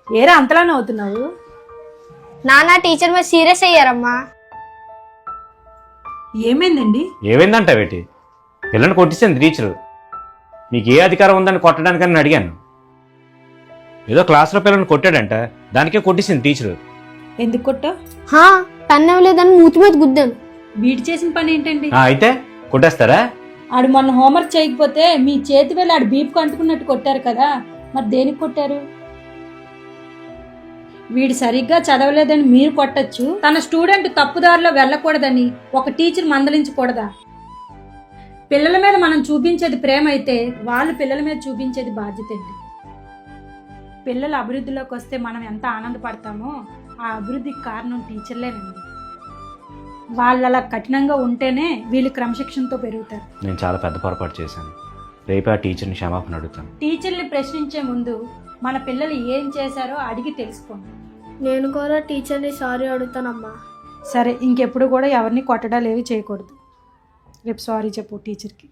ఏరా అంతలా నవ్వుతున్నావు? నాన్న టీచర్ మీద సీరియస్ అయ్యారమ్మా. ఏమైందండి? ఏమైందంట వేటి? పిల్లని కొట్టించింది టీచరు. మీకు ఏ అధికారం ఉందని కొట్టడానికని అడిగాను. ఏదో క్లాస్లో పిల్లని కొట్టాడంట, దానికే కొట్టించింది టీచరు. ఎందుకు కొట్టావు? పెన్నం లేదని మూతి మీద గుద్దాను. వీడి చేసిన పని ఏంటండి? అయితే కొట్టేస్తారా? ఆడు మొన్న హోంవర్క్ చేయకపోతే మీ చేతి వేళ ఆడు బీపుకు అంటుకున్నట్టు కొట్టారు కదా, మరి దేనికి కొట్టారు? వీడు సరిగ్గా చదవలేదని మీరు కొట్టచ్చు, తన స్టూడెంట్ తప్పుదారిలో వెళ్ళకూడదని ఒక టీచర్ మందలించకూడదా? పిల్లల మీద మనం చూపించేది ప్రేమ అయితే వాళ్ళు పిల్లల మీద చూపించేది బాధ్యత అండి. పిల్లల అభివృద్ధిలోకి వస్తే మనం ఎంత ఆనందపడతామో ఆ అభివృద్ధికి కారణం టీచర్లేనండి. వాళ్ళు అలా కఠినంగా ఉంటేనే వీళ్ళు క్రమశిక్షణతో పెరుగుతారు. నేను చాలా పెద్ద పొరపాటు చేశాను. రేపు ఆ టీచర్ని క్షమాపణ అడుగుతాను. టీచర్ని ప్రశ్నించే ముందు మన పిల్లలు ఏం చేశారో అడిగి తెలుసుకోండి. నేను కూడా టీచర్ని సారీ అడుగుతానమ్మా. సరే, ఇంకెప్పుడు కూడా ఎవరిని కొట్టడాలు ఏవి చేయకూడదు. రేపు సారీ చెప్పు టీచర్కి.